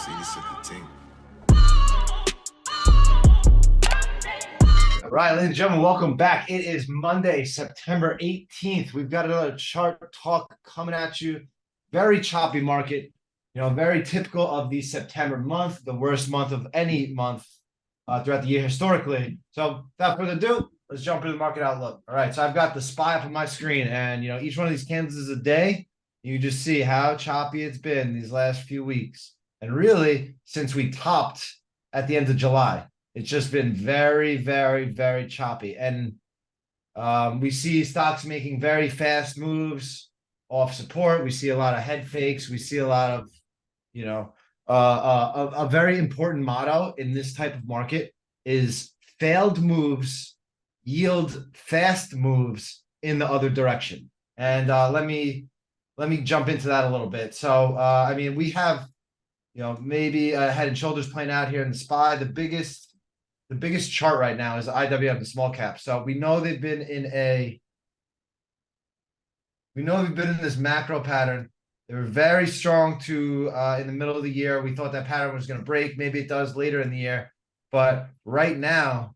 All right, ladies and gentlemen, welcome back. It is Monday, September 18th. We've got another chart talk coming at you. Very choppy market, very typical of the September month, the worst month of any month throughout the year historically. So without further ado, let's jump into the market outlook. All right, so I've got the SPY up on my screen, and each one of these candles is a day. You just see how choppy it's been these last few weeks. And really, since we topped at the end of July. It's just been very, very, very choppy. And we see stocks making very fast moves off support. We see a lot of head fakes. We see a lot of, a very important motto in this type of market is failed moves yield fast moves in the other direction. And let me jump into that a little bit. So, we have, maybe Head and Shoulders playing out here in the SPY. The biggest chart right now is the IWF, the small cap. So we know they've been in this macro pattern. They were very strong in the middle of the year. We thought that pattern was going to break. Maybe it does later in the year. But right now,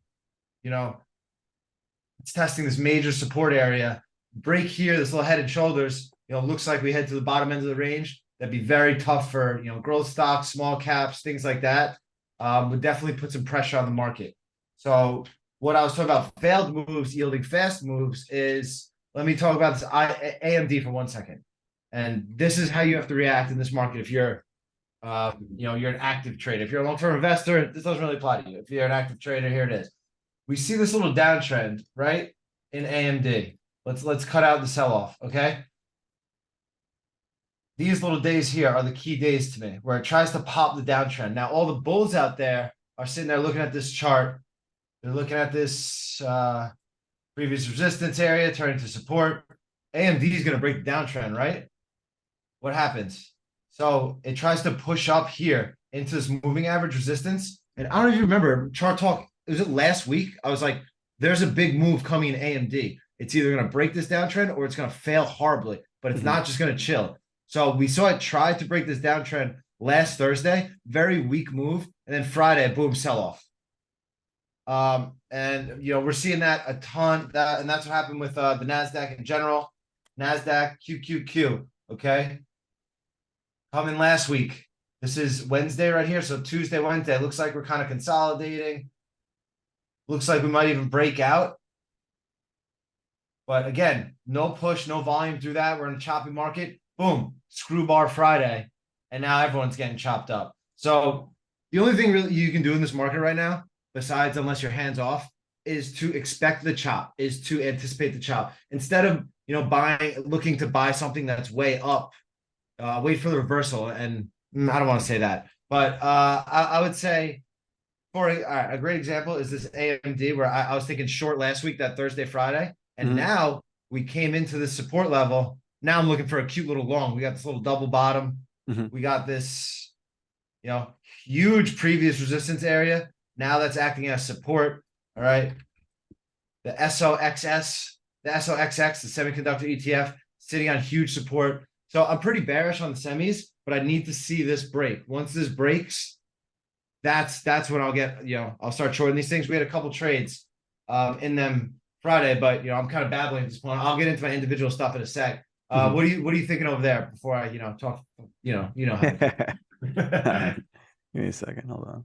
it's testing this major support area. Break here, this little Head and Shoulders, looks like we head to the bottom end of the range. That'd be very tough for, growth stocks, small caps, things like that. Would definitely put some pressure on the market. So what I was talking about, failed moves yielding fast moves, is let me talk about this AMD for 1 second. And this is how you have to react in this market if you're, you're an active trader. If you're a long-term investor, this doesn't really apply to you. If you're an active trader, here it is. We see this little downtrend, right, in AMD. Let's cut out the sell-off, okay? These little days here are the key days to me, where it tries to pop the downtrend. Now, all the bulls out there are sitting there looking at this chart. They're looking at this previous resistance area, turning to support. AMD is going to break the downtrend, right? What happens? So it tries to push up here into this moving average resistance. And I don't know if you remember, chart talk, was it last week? I was like, there's a big move coming in AMD. It's either going to break this downtrend or it's going to fail horribly, but it's not just going to chill. So we saw it try to break this downtrend last Thursday, very weak move, and then Friday, boom, sell off. And we're seeing that a ton. And that's what happened with the Nasdaq in general. Nasdaq QQQ, okay, coming last week. This is Wednesday right here, so Tuesday, Wednesday. Looks like we're kind of consolidating. Looks like we might even break out. But again, no push, no volume through that. We're in a choppy market. Boom, screw bar Friday, and now everyone's getting chopped up. So the only thing really you can do in this market right now, besides unless you're hands off, is to expect the chop, is to anticipate the chop. Instead of looking to buy something that's way up, wait for the reversal. And I don't want to say that, but I would say for a great example is this AMD, where I was thinking short last week, that Thursday, Friday, and now we came into this support level. Now I'm looking for a cute little long. We got this little double bottom. We got this, huge previous resistance area. Now that's acting as support. All right. The SOXX, the semiconductor ETF, sitting on huge support. So I'm pretty bearish on the semis, but I need to see this break. Once this breaks, that's when I'll get, I'll start shorting these things. We had a couple trades in them Friday, but I'm kind of babbling at this point. I'll get into my individual stuff in a sec. What are you thinking over there before I, talk, how right. Give me a second. Hold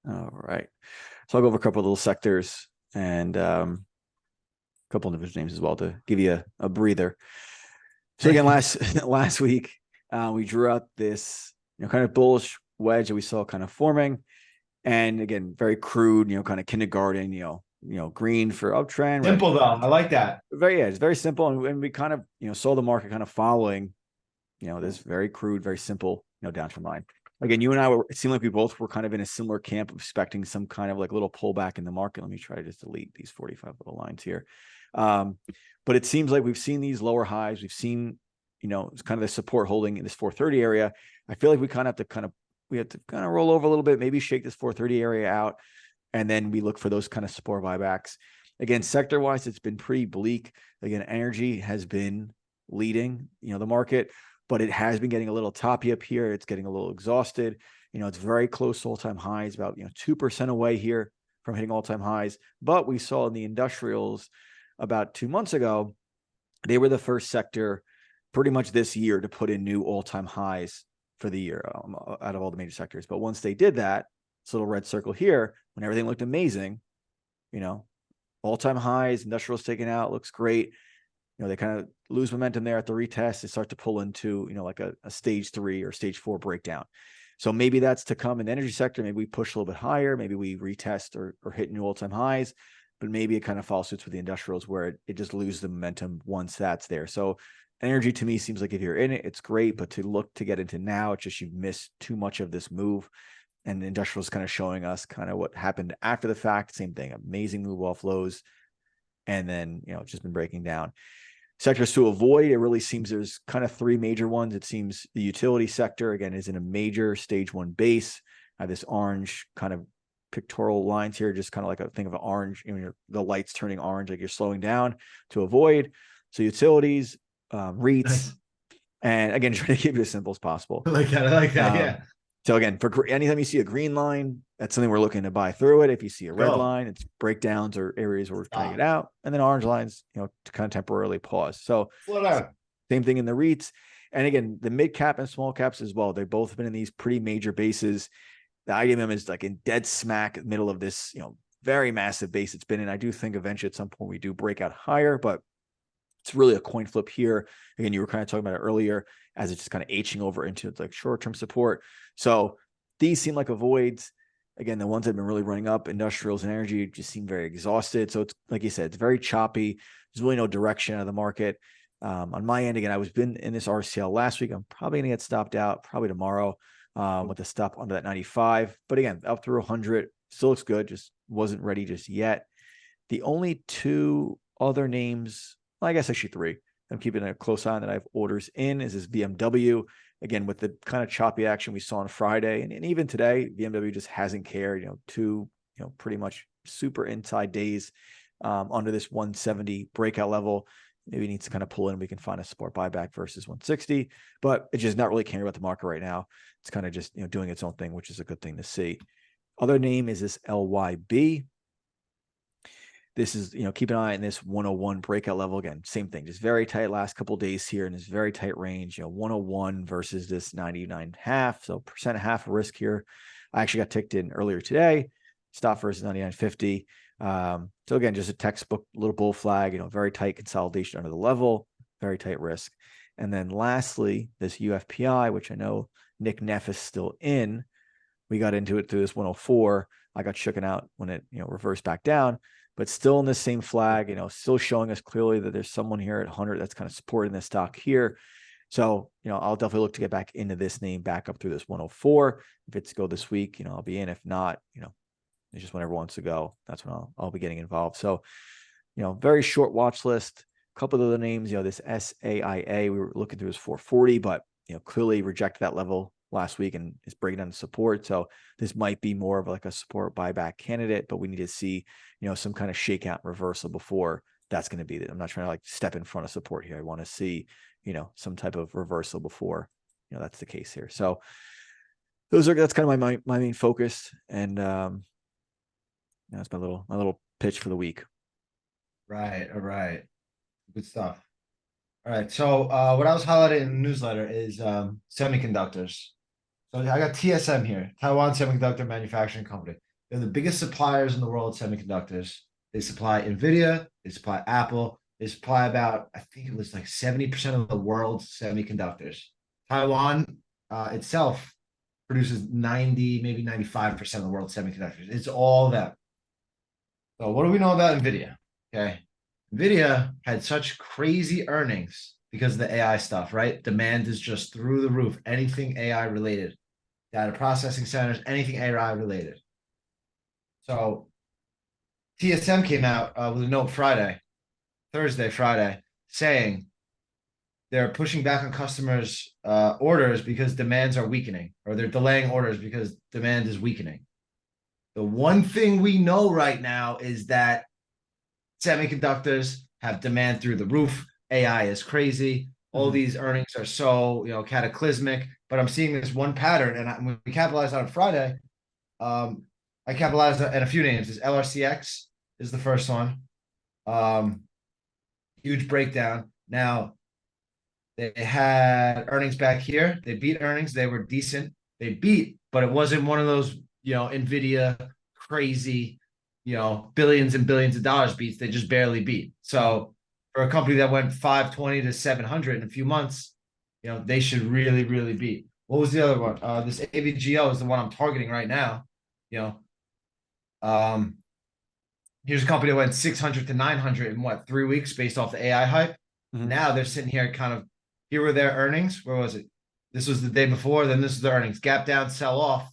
on. All right. So I'll go over a couple of little sectors and a couple of division names as well to give you a breather. So again, last week, we drew out this, kind of bullish wedge that we saw kind of forming. And again, very crude, kind of kindergarten, green for uptrend. Simple though. I like that. It's very simple. And we kind of, saw the market kind of following, this very crude, very simple, downtrend line. Again, you and I it seemed like we both were kind of in a similar camp of expecting some kind of like little pullback in the market. Let me try to just delete these 45 little lines here. But it seems like we've seen these lower highs. We've seen, it's kind of the support holding in this 430 area. I feel like we have to roll over a little bit, maybe shake this 430 area out. And then we look for those kind of support buybacks. Again, sector-wise, it's been pretty bleak. Again, energy has been leading, the market. but it has been getting a little toppy up here. It's getting a little exhausted. It's very close to all-time highs, about 2% away here from hitting all-time highs. But we saw in the industrials about 2 months ago, they were the first sector pretty much this year to put in new all-time highs for the year out of all the major sectors. But once they did that, this little red circle here, when everything looked amazing, all-time highs, industrials taken out, looks great. They kind of lose momentum there at the retest. They start to pull into, like a stage 3 or stage 4 breakdown. So maybe that's to come in the energy sector. Maybe we push a little bit higher. Maybe we retest or hit new all-time highs, but maybe it kind of follows suits with the industrials where it just loses the momentum once that's there. So energy to me seems like if you're in it, it's great, but to look to get into now, it's just you've missed too much of this move. And the industrials kind of showing us kind of what happened after the fact. Same thing, amazing move off lows. And then, it's just been breaking down. Sectors to avoid, it really seems there's kind of 3 major ones. It seems the utility sector, again, is in a major stage 1 base. I have this orange kind of pictorial lines here, just kind of like a thing of an orange, the lights turning orange, like you're slowing down to avoid. So utilities, REITs, Nice. and again, trying to keep it as simple as possible. I like that. Yeah. So again, for anytime you see a green line, that's something we're looking to buy through it. If you see a red line, it's breakdowns or areas where we're trying to get out. And then orange lines, to kind of temporarily pause. So same thing in the REITs. And again, the mid cap and small caps as well. They've both been in these pretty major bases. The IDM is like in dead smack middle of this, very massive base it's been in. I do think eventually at some point we do break out higher, but it's really a coin flip here. Again, you were kind of talking about it earlier as it's just kind of aging over into it's like short-term support. So these seem like avoids. Again, the ones that have been really running up, industrials and energy, just seem very exhausted. So it's like you said, it's very choppy. There's really no direction out of the market. On my end, again, I was been in this RCL last week. I'm probably going to get stopped out probably tomorrow with a stop under that 95. But again, up through 100, still looks good. Just wasn't ready just yet. The only 2 other names, well, I guess actually 3, I'm keeping a close eye on that I have orders in, is this BMW. Again, with the kind of choppy action we saw on Friday and even today, BMW just hasn't cared, 2, pretty much super inside days under this 170 breakout level. Maybe needs to kind of pull in. We can find a support buyback versus 160, but it's just not really caring about the market right now. It's kind of just, doing its own thing, which is a good thing to see. Other name is this LYB. This is, keep an eye on this 101 breakout level. Again, same thing, just very tight last couple of days here in this very tight range, 101 versus this 99.5. So 1.5% risk here. I actually got ticked in earlier today. Stop versus 99.50. So again, just a textbook little bull flag, very tight consolidation under the level, very tight risk. And then lastly, this UFPI, which I know Nick Neff is still in. We got into it through this 104. I got shooken out when it, reversed back down, but still in the same flag, still showing us clearly that there's someone here at 100 that's kind of supporting this stock here. So, I'll definitely look to get back into this name back up through this 104. If it's go this week, I'll be in. If not, it's just whenever wants to go. That's when I'll be getting involved. So, very short watch list. A couple of other names, this SAIA, we were looking through is 440, but, clearly rejected that level last week and is breaking down the support. So this might be more of like a support buyback candidate, but we need to see, some kind of shakeout reversal before that's going to be it. I'm not trying to like step in front of support here. I want to see, some type of reversal before, that's the case here. So that's kind of my main focus. And that's my little pitch for the week. Right. All right. Good stuff. All right. So what I was highlighting in the newsletter is semiconductors. So I got TSM here, Taiwan Semiconductor Manufacturing Company. They're the biggest suppliers in the world of semiconductors. They supply NVIDIA, they supply Apple, they supply about, I think it was like 70% of the world's semiconductors. Taiwan itself produces 90, maybe 95% of the world's semiconductors. It's all them. So what do we know about NVIDIA? Okay. NVIDIA had such crazy earnings because of the AI stuff, right? Demand is just through the roof. Anything AI related, data processing centers, anything AI related. So TSM came out with a note Friday, saying they're pushing back on customers' orders because demands are weakening, or they're delaying orders because demand is weakening. The one thing we know right now is that semiconductors have demand through the roof. AI is crazy. all Mhm. these earnings are so, cataclysmic, but I'm seeing this one pattern, and when we capitalized on Friday, um, I capitalized on a few names. This LRCX is the first one. Um, Huge breakdown. Now they had earnings back here. They beat earnings. They were decent. They beat, but it wasn't one of those, Nvidia crazy, billions and billions of dollars beats. They just barely beat. Mhm. So for a company that went 520 to 700 in a few months, they should really, really beat. What was the other one? This AVGO is the one I'm targeting right now. You know, um, Here's a company that went 600 to 900 in what, 3 weeks based off the AI hype. Mhm. Now they're sitting here kind of, here were their earnings. Where was it? This was the day before. Then this is the earnings. Gap down, sell off.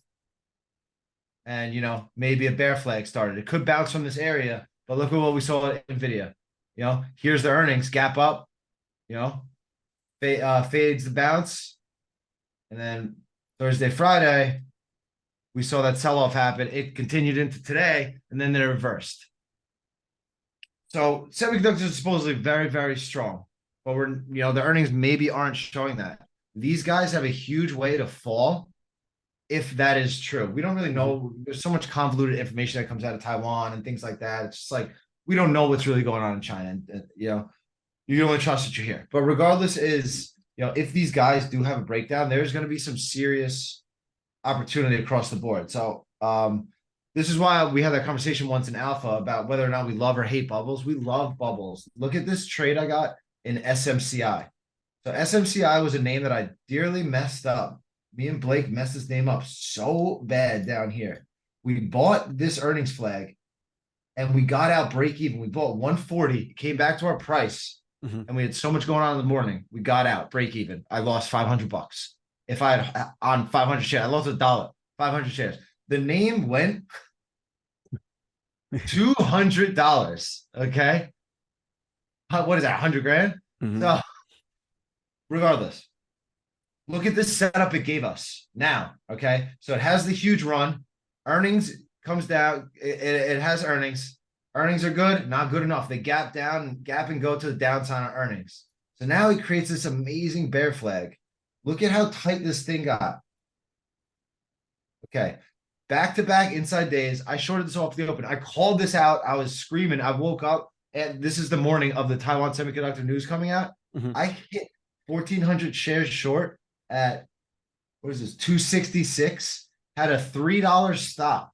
And, maybe a bear flag started. It could bounce from this area, but look at what we saw at NVIDIA. Here's the earnings. Gap up, you know, fades the bounce. And then Thursday, Friday, we saw that sell off happen. It continued into today, and then they reversed. So semiconductors are supposedly very, very strong, but the earnings maybe aren't showing that. These guys have a huge way to fall if that is true. We don't really Mhm. know. There's so much convoluted information that comes out of Taiwan and things like that. It's just like we don't know what's really going on in China. And, you can only trust what you hear. But regardless, if these guys do have a breakdown, there's going to be some serious opportunity across the board. So this is why we had that conversation once in Alpha about whether or not we love or hate bubbles. We love bubbles. Look at this trade I got in SMCI. So SMCI was a name that I dearly messed up. Me and Blake messed this name up so bad down here. We bought this earnings flag and we got out break even. We bought 140, came back to our price, Mhm. and we had so much going on in the morning. We got out break even. I lost $500. If I had on 500 shares, I lost $1, 500 shares. The name went $200. Okay. What is that? 100 grand. Mhm. So, regardless, look at this setup it gave us now. Okay. So it has the huge run. Earnings comes down. It has earnings. Earnings are good, not good enough. They gap down, gap and go to the downside on earnings. So now he creates this amazing bear flag. Look at how tight this thing got. Okay. Back to back inside days. I shorted this off the open. I called this out. I was screaming. I woke up and this is the morning of the Taiwan semiconductor news coming out. Mhm. I hit 1,400 shares short at what is this, 266? Had a $3 stop.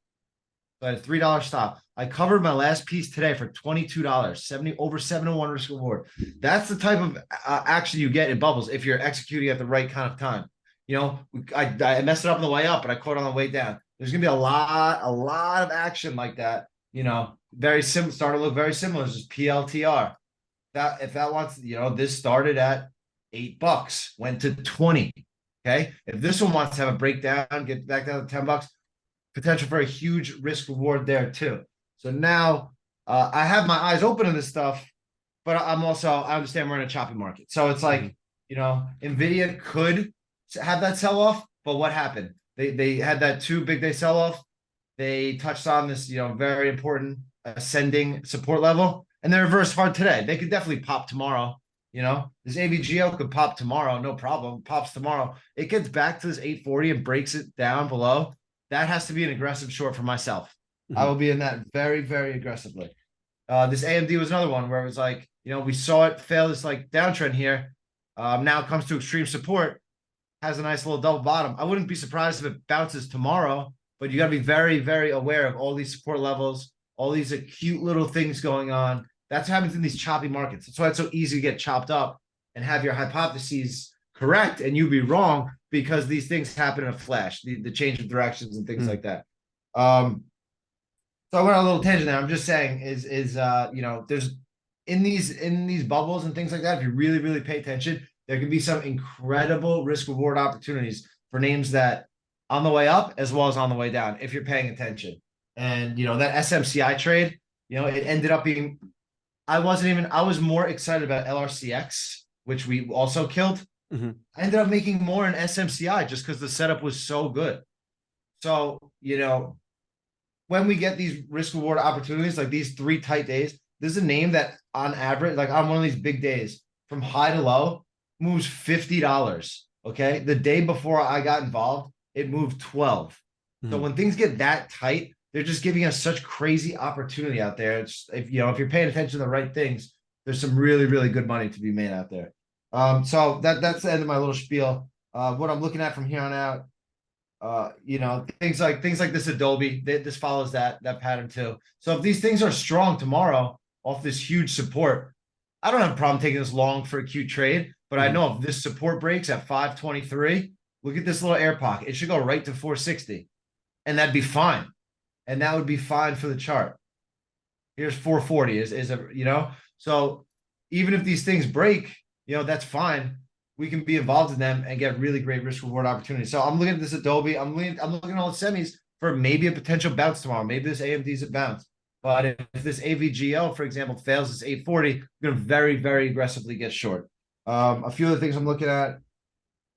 So I had a $3 stop. I covered my last piece today for $22, 70 over 701 risk reward. That's the type of action you get in bubbles if you're executing at the right kind of time. I messed it up on the way up, but I caught on the way down. There's gonna be a lot of action like that. Very similar, start to look very similar. It's just PLTR. That if that wants, this started at $8, went to 20. Okay. If this one wants to have a breakdown, get back down to $10, potential for a huge risk reward there too. So now I have my eyes open on this stuff, but I understand we're in a choppy market. So it's Mhm. like, Nvidia could have that sell off, but what happened? They had that two big day sell off. They touched on this, very important ascending support level, and they reversed hard today. They could definitely pop tomorrow. This AVGO could pop tomorrow, no problem. Pops tomorrow. It gets back to this 840 and breaks it down below. That has to be an aggressive short for myself. I Mhm. will be in that very, very aggressively. This AMD was another one where it was like, we saw it fail this like downtrend here. Now it comes to extreme support, has a nice little double bottom. I wouldn't be surprised if it bounces tomorrow, but you got to be very, very aware of all these support levels, all these acute little things going on. That's what happens in these choppy markets. That's why it's so easy to get chopped up and have your hypotheses correct and you be wrong because these things happen in a flash, the change of directions and things Mhm. like that. Um, so I went on a little tangent there. I'm just saying there's in these bubbles and things like that. If you really really pay attention, there can be some incredible risk reward opportunities for names that on the way up as well as on the way down if you're paying attention. And that SMCI trade, it ended up being. I was more excited about LRCX, which we also killed. Mhm. I ended up making more in SMCI just because the setup was so good. So, when we get these risk reward opportunities, like these 3 tight days, this is a name that on average, like on one of these big days, from high to low, moves $50. Okay. The day before I got involved, it moved 12. So Mhm. when things get that tight, they're just giving us such crazy opportunity out there. It's if if you're paying attention to the right things, there's some really, really good money to be made out there. So that's the end of my little spiel. What I'm looking at from here on out, things like this Adobe, this follows that pattern too. So if these things are strong tomorrow off this huge support, I don't have a problem taking this long for a cute trade. But I Mhm. know if this support breaks at 523, look at this little air pocket. It should go right to 460, and that'd be fine. And that would be fine for the chart. Here's 440 is a so even if these things break, that's fine. We can be involved in them and get really great risk reward opportunities. So I'm looking at this Adobe. I'm looking at all the semis for maybe a potential bounce tomorrow. Maybe this AMD's a bounce. But if this AVGL, for example, fails this 840, I'm going to very, very aggressively get short. A few other things I'm looking at.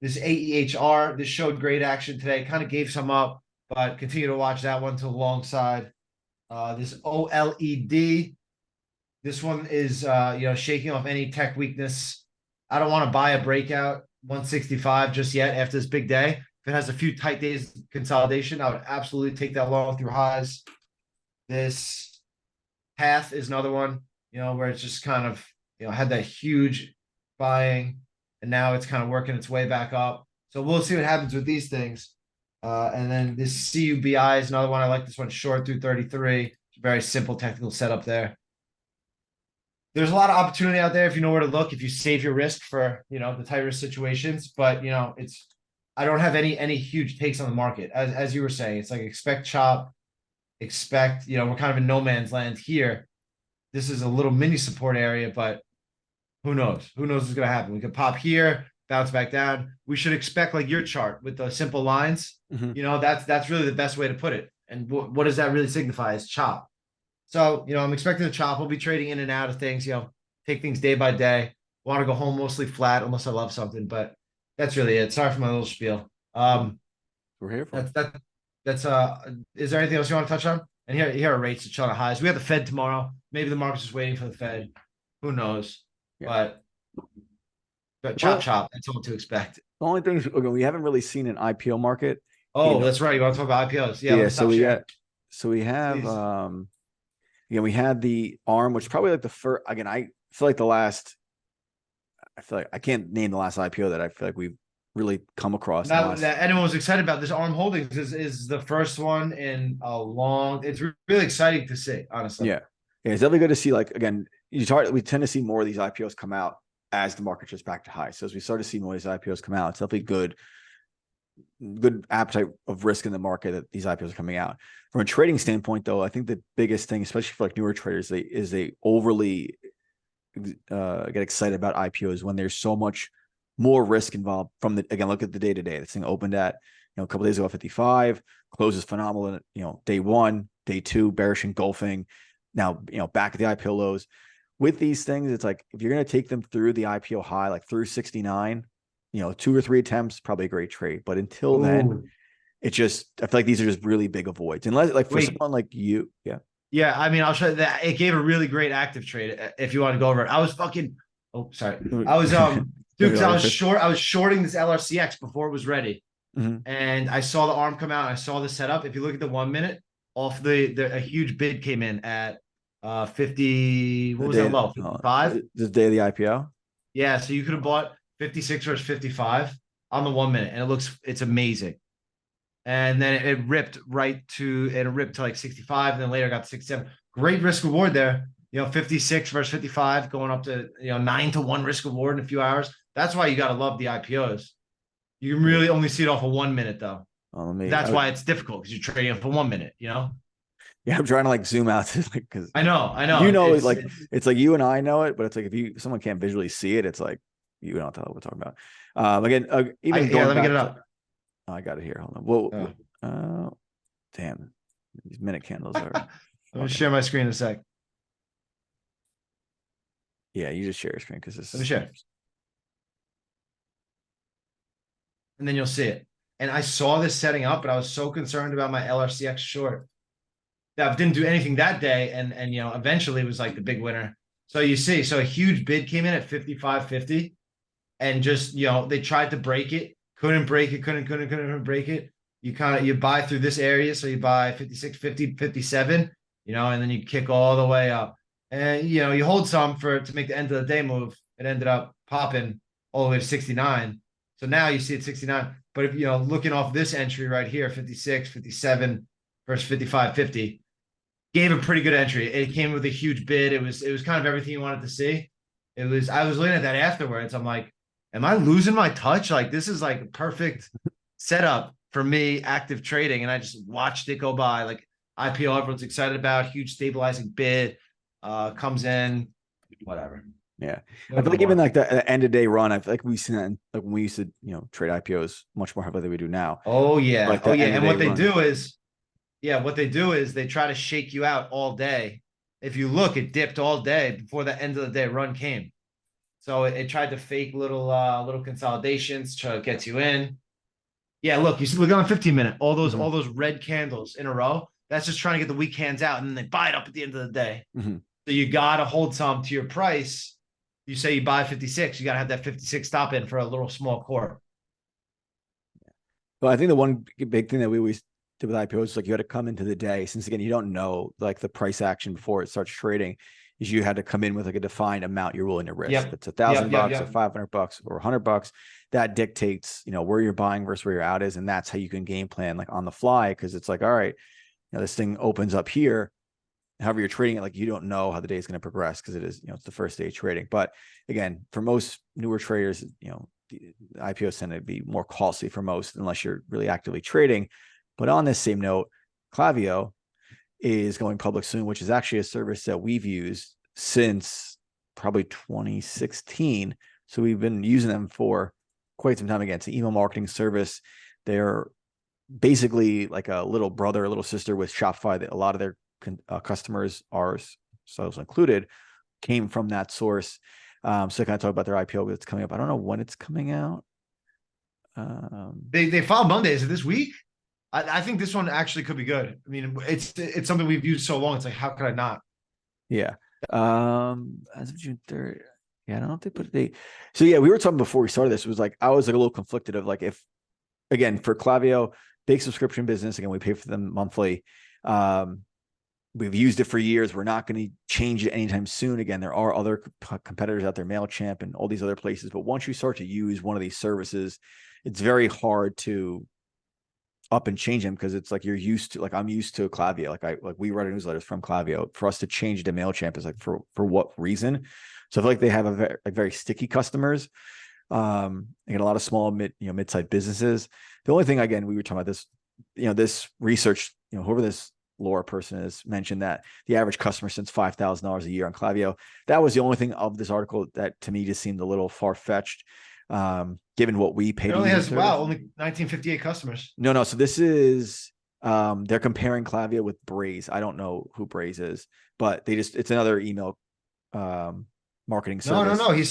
This AEHR, this showed great action today. Kind of gave some up, but continue to watch that one to the long side. This OLED, this one is shaking off any tech weakness. I don't want to buy a breakout 165 just yet after this big day. If it has a few tight days consolidation, I would absolutely take that long through highs. This path is another one, where it's just kind of had that huge buying, and now it's kind of working its way back up. So we'll see what happens with these things. And then this CUBI is another one. I like this one short through 33. Very simple technical setup there. There's a lot of opportunity out there if you know where to look, if you save your risk for, the tight risk situations. But, I don't have any huge takes on the market. As you were saying, it's like expect chop, expect, we're kind of in no man's land here. This is a little mini support area, but who knows? Who knows what's going to happen? We could pop here, bounce back down. We should expect like your chart with the simple lines. Mhm. That's really the best way to put it. And what does that really signify? Is chop. So, I'm expecting a chop. We'll be trading in and out of things, take things day by day. Want to go home mostly flat unless I love something, but that's really it. Sorry for my little spiel. No, we're here for it. That's is there anything else you want to touch on? And here are rates to chill on highs. We have the Fed tomorrow. Maybe the market's just waiting for the Fed. Who knows? Yeah. But chop Well, chop. That's all to expect. the only thing is, okay, we haven't really seen an IPO market. Oh, that's right. You want to talk about IPOs? Yeah, let Yeah, me stop sharing. so we have Please. again, we had the ARM, which probably like the first, again, I feel like I can't name the last IPO that I feel like we've really come across in the Now last. that anyone was excited about this ARM Holdings is the first one in a long. It's really exciting to see, honestly. Yeah. Yeah, it's definitely good to see, like, again, we tend to see more of these IPOs come out as the market just back to high. So as we start to see more of these IPOs come out, it's definitely good appetite of risk in the market that these IPOs are coming out. From a trading standpoint, though, I think the biggest thing, especially for like newer traders, they overly get excited about IPOs when there's so much more risk involved. Again, look at the day to day. This thing opened at a couple days ago at 55, closes phenomenal. Day one, day two, bearish engulfing. Now back at the IPO lows. With these things, it's like if you're going to take them through the IPO high, like through 69, 2 or 3 attempts, probably a great trade. But until then, Ooh. I feel like these are just really big avoids. Unless, like, for Wait. someone like you, yeah. Yeah, I mean, I'll show you that. It gave a really great active trade if you want to go over it. I was fucking. Oh, sorry. I was dude, because I was shorting this LRCX before it was ready, Mhm. and I saw the arm come out. And I saw the setup. If you look at the 1 minute, off a huge bid came in at 50. What The was that day, low? 55. the day of the IPO. Yeah, so you could have bought 56 versus 55 on the 1 minute, and it's amazing. And then it ripped to like 65, and then later got to 67. Great risk reward there. 56 versus 55, going up to 9-1 risk reward in a few hours. That's why you gotta love the IPOs. You can really only see it off of 1 minute though. That's why it's difficult because you're trading it for 1 minute, Yeah, I'm trying to like zoom out to like, because I know. it's like you and I know it, but it's like if someone can't visually see it, it's like you don't know what the hell we're talking about. Again, even going let me back get it up. oh, I got it here. Hold on. Well, Oh. damn, these minute candles are. I'm gonna share my screen in a sec. Yeah, you just share your screen because this. Let me share. And then you'll see it. And I saw this setting up, but I was so concerned about my LRCX short that didn't do anything that day. And eventually it was like the big winner. So you see, a huge bid came in at 55.50. and just, they tried to break it, couldn't break it, couldn't break it. You buy through this area, so you buy 56, 50, 57, and then you kick all the way up. And you hold some to make the end of the day move. It ended up popping all the way to 69. So now you see it 69. But if looking off this entry right here, 56, 57 versus 55, 50, gave a pretty good entry. It came with a huge bid. It was kind of everything you wanted to see. I was looking at that afterwards. I'm like, am I losing my touch? Like, this is like a perfect setup for me, active trading. And I just watched it go by. Like, IPO, everyone's excited about, huge stabilizing bid, comes in, whatever. Yeah. I No feel like even more. like the end of day run, I feel like we've seen that like when we used to, trade IPOs much more heavily than we do now. Oh yeah. Like Oh the yeah. end of And day what they run. do is, what they do is they try to shake you out all day. If you look, it dipped all day before the end of the day run came. So it tried to fake little consolidations, try to get you in. Yeah, look, you see, look on 15 minute, Mhm, all those red candles in a row. That's just trying to get the weak hands out, and then they buy it up at the end of the day. mhm. So you gotta hold some to your price. You say you buy 56, you gotta have that 56 stop in for a little small core. But I think the one big thing that we always did with IPOs is like you had to come into the day, since again, you don't know like the price action before it starts trading, is you had to come in with like a defined amount you're willing to risk. If Yep. it's a Yep. thousand Yep. bucks or Yep. $500 or $100, that dictates, where you're buying versus where your out is. And that's how you can game plan like on the fly. Cause it's like, all right, this thing opens up here. However, you're trading it, like you don't know how the day is going to progress because it is, it's the first day of trading. But again, for most newer traders, the IPOs tend to be more costly for most unless you're really actively trading. But on this same note, Klaviyo is going public soon, which is actually a service that we've used since probably 2016. So we've been using them for quite some time. Again, it's an email marketing service. They're basically like a little brother, a little sister with Shopify. That a lot of their customers, ourselves included, came from that source. So I kind of talk about their IPO that's coming up. I don't know when it's coming out. They filed Monday. Is it this week? I think this one actually could be good. I mean, it's something we've used so long. It's like, how could I not? Yeah. As of June 3rd. Yeah, I don't know if they put a date. So yeah, we were talking before we started this. It was like I was like a little conflicted of like if again for Klaviyo, big subscription business. Again, we pay for them monthly. We've used it for years. We're not going to change it anytime soon. Again, there are other competitors out there, MailChimp and all these other places. But once you start to use one of these services, it's very hard to up and change them because it's like you're used to, like I'm used to Klaviyo. Like we write newsletters from Klaviyo. For us to change to MailChimp is like for what reason? So I feel like they have very sticky customers. They get a lot of small mid-sized businesses. The only thing, again, we were talking about this, this research, whoever this Laura person is mentioned that the average customer spends $5,000 a year on Klaviyo. That was the only thing of this article that to me just seemed a little far-fetched, given what we pay It to only use the has, wow, service. only 1958 customers. No. So this is they're comparing Klaviyo with Braze. I don't know who Braze is, but it's another email marketing No, no, service. no. He's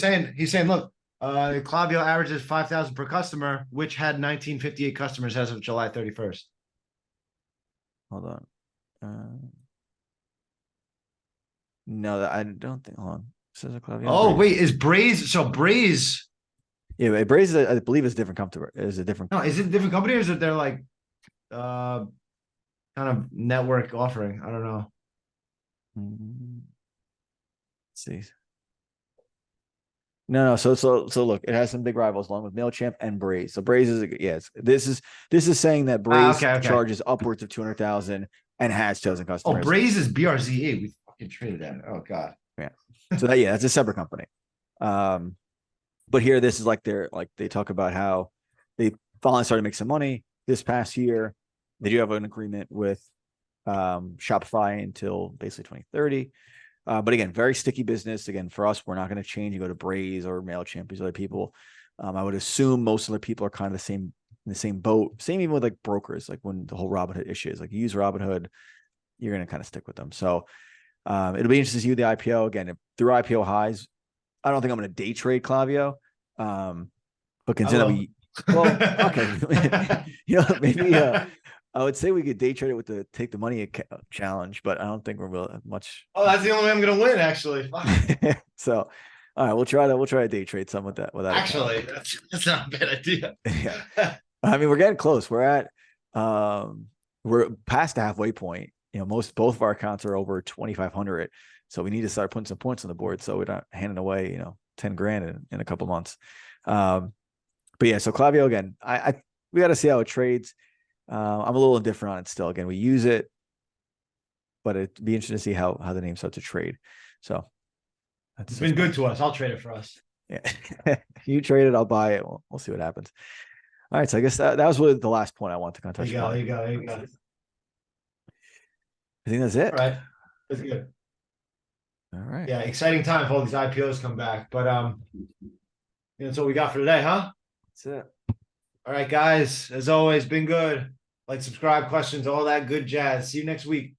saying, look, Klaviyo averages 5,000 per customer, which had 1958 customers as of July 31st. Hold on. No, I don't think. Hold on. It says a Klaviyo and Oh, Braze. wait, is Braze? So Braze, Yeah, Braze, I believe, is a different company. Is a different. no, is it a different company or is it their like uh kind of network offering? I don't know. Let's see. No. So look, it has some big rivals along with Mailchimp and Braze. So Braze is yes. This is saying that Braze Okay, okay. charges upwards of 200,000 and has chosen Oh, customers. Braze is BRZE. We fucking traded that. Oh God. Yeah. So that's a separate company. Um, but here, this is like they talk about how they finally started to make some money this past year. They do have an agreement with Shopify until basically 2030. But again, very sticky business. Again, for us, we're not going to change and go to Braze or MailChimp, these other people. I would assume most of the people are kind of in the same boat. Same even with like brokers, like when the whole Robinhood issue is like you use Robinhood, you're going to kind of stick with them. So it'll be interesting to see the IPO again. If through IPO highs, I don't think I'm going to day trade Klaviyo. But I consider will. we, well, okay, maybe I would say we could day trade it with the take the money challenge, but I don't think we're real much. Oh, that's the only way I'm gonna win, actually. Fuck. So All right, we'll try to day trade some with that account. Actually, that's not a bad idea. Yeah. I mean, we're getting close. We're past the halfway point. You know, both of our accounts are over 2,500. So we need to start putting some points on the board so we're not handing away, 10 grand in a couple months. But yeah, so Clavio again, we got to see how it trades. I'm a little indifferent on it still. Again, we use it, but it'd be interesting to see how the name starts to trade. So It's been good to us. I'll trade it for us. Yeah. You trade it, I'll buy it. We'll see what happens. All right. So I guess that was really the last point I want to kind of touch upon. There you go. I think that's it. All right. That's good. All right. Yeah, exciting time if all these IPOs come back. But that's what we got for today, huh? That's it. All right, guys. As always, been good. Like, subscribe, questions, all that good jazz. See you next week.